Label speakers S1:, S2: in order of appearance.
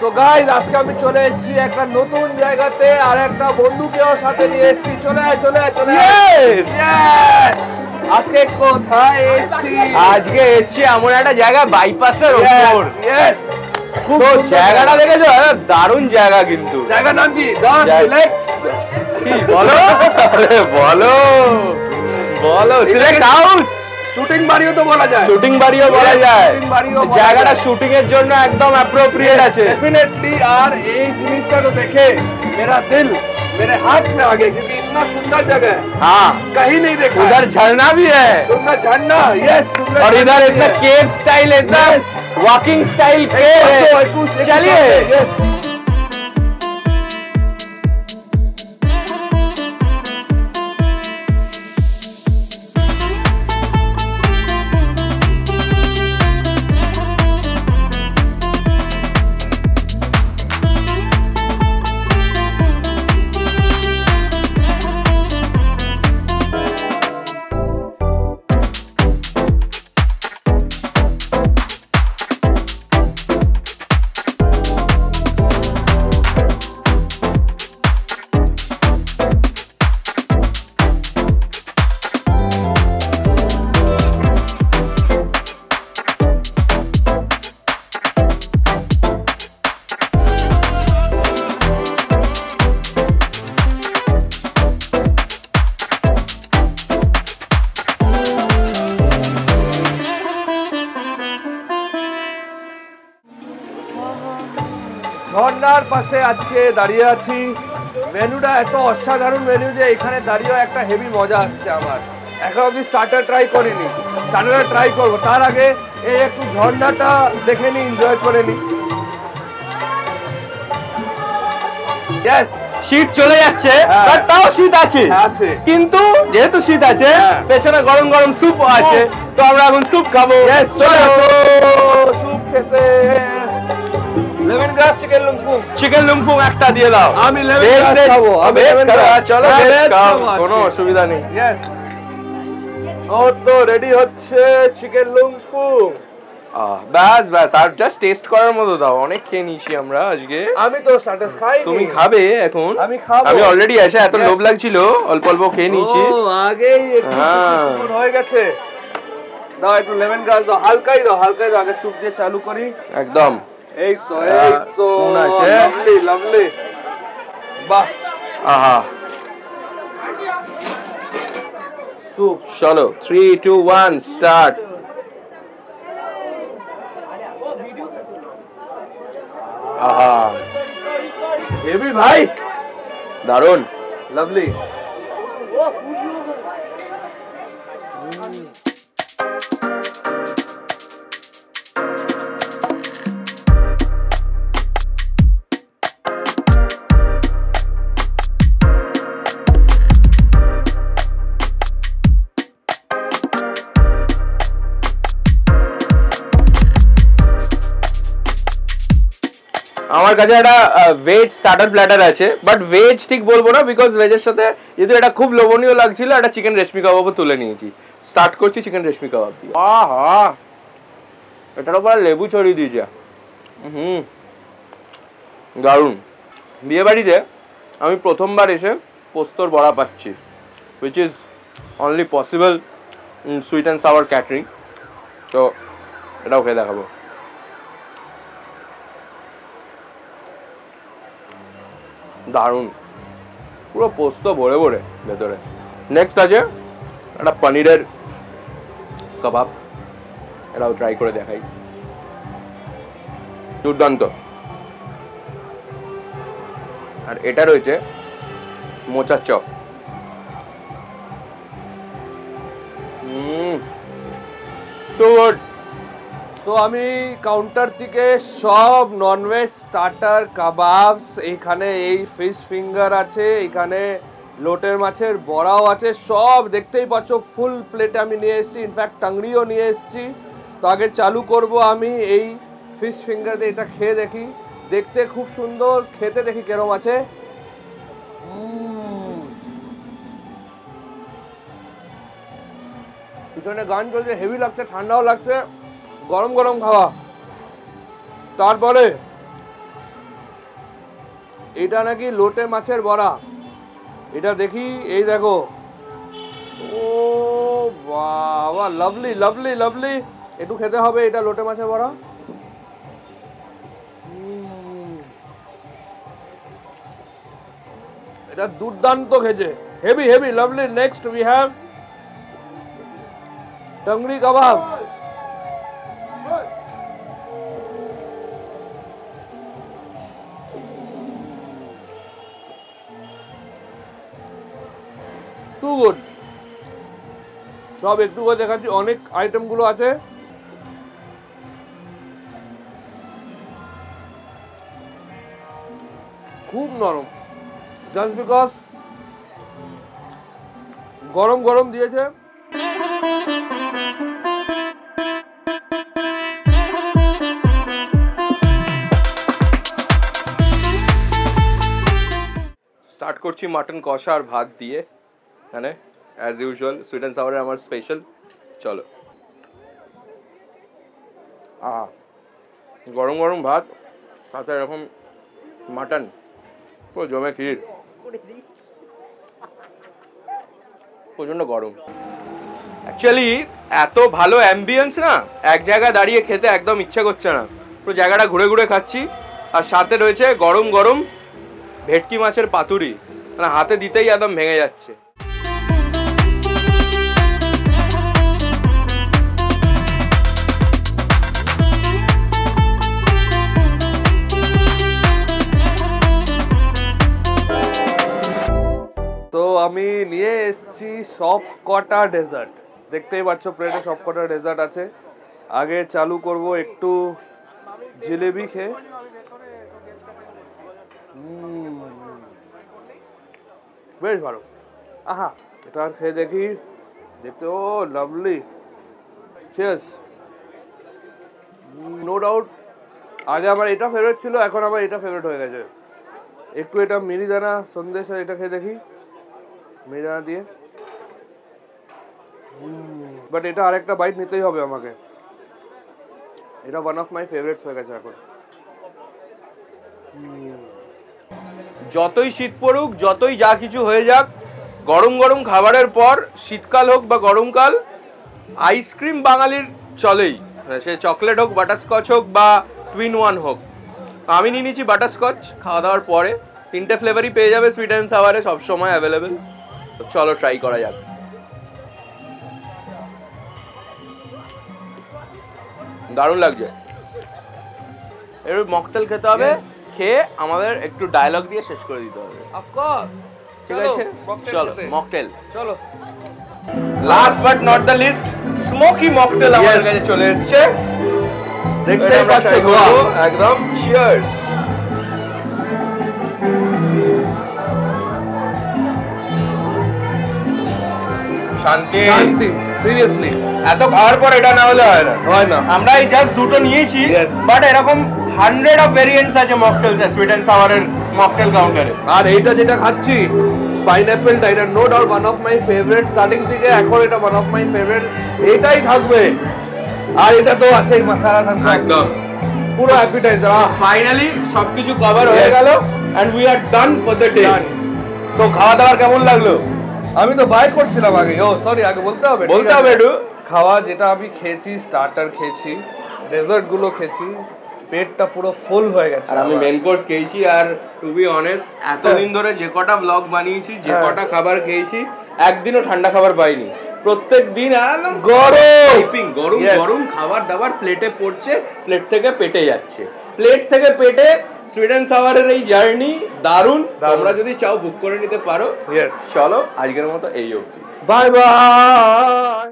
S1: তো গাইস আজকে আমি চলে এসেছি একটা নতুন জায়গাতে আর একটা বন্ধুকেও সাথে নিয়ে এসেছি। চলে আয় আজকে কোথায় এসেছি?
S2: আজকে এসেছি এমন একটা জায়গা বাইপাসের উপর। তো জায়গাটা দেখেছো? দারুণ জায়গা কিন্তু।
S1: জায়গার নাম কি?
S2: বলো বলো বলো। Select house.
S1: শুটিং বাড়িও তো বলা যায়।
S2: শুটিং বাড়িও বলা যায়। জায়গাটা শুটিং এর জন্য একদম অ্যাপ্রোপ্রিয়েট আছে।
S1: डेफिनेटली। আর এই জিনিসটা তো দেখে मेरा दिल मेरे हाथ में आ गया क्योंकि इतना सुंदर जगह है।
S2: हाँ,
S1: कहीं नहीं देखा।
S2: उधर झरना भी है।
S1: सुंदर झरना। यस।
S2: और इधर इतना केव स्टाइल, इतना वॉकिंग स्टाइल केव है। चलिए। ঝর্ণার পাশে আজকে দাঁড়িয়ে আছি। মেনুটা এত অসাধারণ মেনু যে এখানে দাঁড়িয়ে একটা হেভি মজা আসছে আমার। এখন অবধি স্টার্টার ট্রাই করিনি, স্টার্টার ট্রাই করবো। তার আগে এই একটু ঝর্ণাটা দেখে নি, এনজয় করে নি। শীত চলে যাচ্ছে, তাও শীত আছে। কিন্তু যেহেতু শীত আছে, পেছনে গরম গরম স্যুপ আছে, তো আমরা এখন স্যুপ খাবো।
S1: স্যুপ খেতে লেমন গ্রাস চিকেন লুমফুং একটা দিয়ে দাও। আমি লেমন গ্রাস খাবো।
S2: চলো কোনো অসুবিধা নেই।
S1: ও তো রেডি হচ্ছে চিকেন লুমফুং।
S2: ব্যাস ব্যাস, আর জাস্ট টেস্ট করার মতো দাও। অনেক খেয়ে নিয়েছি আমরা আজকে।
S1: আমি তো স্টার্টার খাই।
S2: তুমি খাবে এখন?
S1: আমি খাবো।
S2: আমি অলরেডি এসে এত লোভ লাগছিল, অল্প অল্প খেয়ে নিয়েছি।
S1: ও আগেই একটু হয়ে গেছে। দাও একটু লেমন গ্রাস দাও, হালকাই দাও, হালকাই দাও। আগে স্যুপ দিয়ে চালু করি।
S2: একদম।
S1: এই তো লাভলি লাভলি। বাহ।
S2: আহা।
S1: স্যুপ।
S2: চলো 3 2 1 স্টার্ট। আহা
S1: হেভি ভাই,
S2: দারুন,
S1: লাভলি।
S2: আমার কাছে একটা ভেজ স্টার্টার প্ল্যাটার আছে, বাট ভেজ ঠিক বলবো না, বিকজ ভেজের সাথে যেহেতু এটা খুব লোভনীয় লাগছিল, একটা চিকেন রেশমি কাবাবও তুলে নিয়েছি। স্টার্ট করছি চিকেন রেশমি কাবাব দিয়ে। আহা, এটার উপর লেবু ছড়িয়ে দিয়েছে। দারুণ। বিয়ে বাড়িতে আমি প্রথমবার এসে পোস্তর বড়া পাচ্ছি, which is only possible in sweet and sour catering. তো এটাও খেয়ে দেখাবো। দারুণ, পুরো পোস্ত ভরে ভরে ভেতরে। নেক্সট আছে একটা পনিরের কাবাব, এটাও ট্রাই করে দেখাই। দুর্দান্ত। আর এটা রয়েছে মোচার চপ।
S1: তো আমি কাউন্টার থেকে সব ননভেজ স্টার্টার কাবাবস, এখানে এই ফিশ ফিঙ্গার আছে, এখানে লোটের মাছের বড়াও আছে, সব দেখতেই পাচ্ছ ফুল প্লেটে আমি নিয়ে এসেছি। ইনফ্যাক্ট টাংড়িও নিয়ে এসেছি। তো আগে চালু করব আমি এই ফিশ ফিঙ্গার দিয়ে। এটা খেয়ে দেখি, দেখতে খুব সুন্দর, খেতে দেখি কেরম আছে। পিছনে গান চলছে, হেভি লাগছে, ঠান্ডাও লাগছে, গরম গরম খাওয়া। তারপরে এটা নাকি লোটে মাছের বড়া। এটা দেখি, এই দেখো, ও বাবা, লাভলি লাভলি লাভলি। একটু খেতে হবে, এটা লোটে মাছের বড়া। এটা দুর্দান্ত খেতে, heavy heavy lovely. Next we have tangri kebab. Too good. সব একটু করে দেখাচ্ছি, অনেক আইটেম গুলো আছে। খুব নরম, জাস্ট বিকজ গরম গরম দিয়েছে।
S2: স্টার্ট করছি মাটন কষা আর ভাত দিয়ে, এখানে অ্যাজ ইউজুয়াল সুইট অ্যান্ড সাওয়ারের আমার স্পেশাল। চলো, গরম গরম ভাত, সাথে এরকম মাটন, পুরো জমে ক্ষীর। প্রচন্ড গরম। অ্যাকচুয়ালি এত ভালো অ্যাম্বিয়েন্স না, এক জায়গায় দাঁড়িয়ে খেতে একদম ইচ্ছা করছে না, পুরো জায়গাটা ঘুরে ঘুরে খাচ্ছি। আর সাথে রয়েছে গরম গরম ভেটকি মাছের পাতুরি, মানে হাতে দিতেই একদম ভেঙে যাচ্ছে।
S1: তো আমি নিয়ে এসেছি সব কটা ডেজার্ট, দেখতেই পাচ্ছ প্লেটে সব কটা ডেজার্ট আছে। আগে চালু করব একটু জিলেবি খেয়ে। বেশ ভালো, আহা, এটা খেয়ে দেখি, দেখতে ও লাভলি। চিয়ার্স। নো ডাউট আগে আমার এটা ফেভারিট ছিল, এখন আমার এটা ফেভারিট হয়ে গেছে। একটু এটা মিরিদানা সন্দেশ, এটা খেয়ে দেখি মিরিদানা দিয়ে। বাট এটা আরেকটা বাইট নিতেই হবে আমাকে, এটা ওয়ান অফ মাই ফেভারিটস হয়ে গেছে এখন।
S2: যতই শীত পড়ুক, যতই যা কিছু হয়ে যাক, গরম গরম খাবারের পর, শীতকাল হোক বা গরমকাল, আইসক্রিম বাঙালির চলেই, সে চকলেট হোক, বাটারস্কচ হোক বা টুইন ওয়ান হোক। আমি নিয়ে নিচ্ছি বাটারস্কচ। খাওয়া দাওয়ার পরে 3টে ফ্লেভারই পেয়ে যাবে সুইট অ্যান্ড সাওয়ারে, সবসময় অ্যাভেলেবেল। তো চলো ট্রাই করা যাক। দারুণ লাগছে। এর মকটেল খেতে হবে, খেয়ে আমাদের একটু ডায়লগ দিয়ে শেষ করে দিতে হবে।
S1: অফকোর্স,
S2: ঠিক আছে, চলো মকটেল।
S1: চলো।
S2: Last but not the least, smoky mocktail আমাদের কাছে চলে এসেছে।
S1: দেখতেই পাচ্ছ
S2: একদম। চিয়ার্স। শান্তি
S1: শান্তি, সিরিয়াসলি।
S2: এত খাওয়ার পর এটা না হলে হয় না।
S1: হয় না।
S2: আমরা এই জাস্ট দুটো নিয়েছি, বাট এরকম 100 অফ ভেরিয়েন্টস আছে মকটেলস এর, সুইট অ্যান্ড সাওয়ারের মকটেল কাউন্টারে।
S1: আর এইটা যেটা খাচ্ছি পাইনঅ্যাপেলটা, এটা no doubt one of my favourite starting থেকে, এখন এটা ওয়ান অফ মাই ফেভারিট, এটাই থাকবে। আর এটা তো আছেই মশলা থাকবে
S2: একদম,
S1: পুরো অ্যাপিটাইজার।
S2: ফাইনালি সবকিছু কভার হয়ে গেল and we are done for the day. তো খাওয়া দাওয়ার কেমন লাগলো?
S1: আমি তো বাই করছিলাম আগে, ও সরি, আগে বলতে হবে
S2: একটু।
S1: খাওয়া যেটা আমি খেয়েছি, স্টার্টার খেয়েছি, ডেজার্ট গুলো খেয়েছি, পেটটা পুরো ফুল হয়ে গেছে।
S2: আর আমি মেন কোর্স খেয়েছি। আর টু বি অনেস্ট, এতদিন ধরে যে কটা ব্লগ বানিয়েছি, যে কটা খাবার খেয়েছি, একদিনও ঠান্ডা খাবার পাইনি। প্রত্যেক দিন একদম গরম গরম খাবার দাবার প্লেটে পড়ছে, প্লেট থেকে পেটে যাচ্ছে, প্লেট থেকে পেটে। সুইট অ্যান্ড সাওয়ারের এই জার্নি দারুণ। তোমরা যদি চাও বুক করে নিতে পারো। চলো আজকের মতো এই অবধি,
S1: বাই বাই।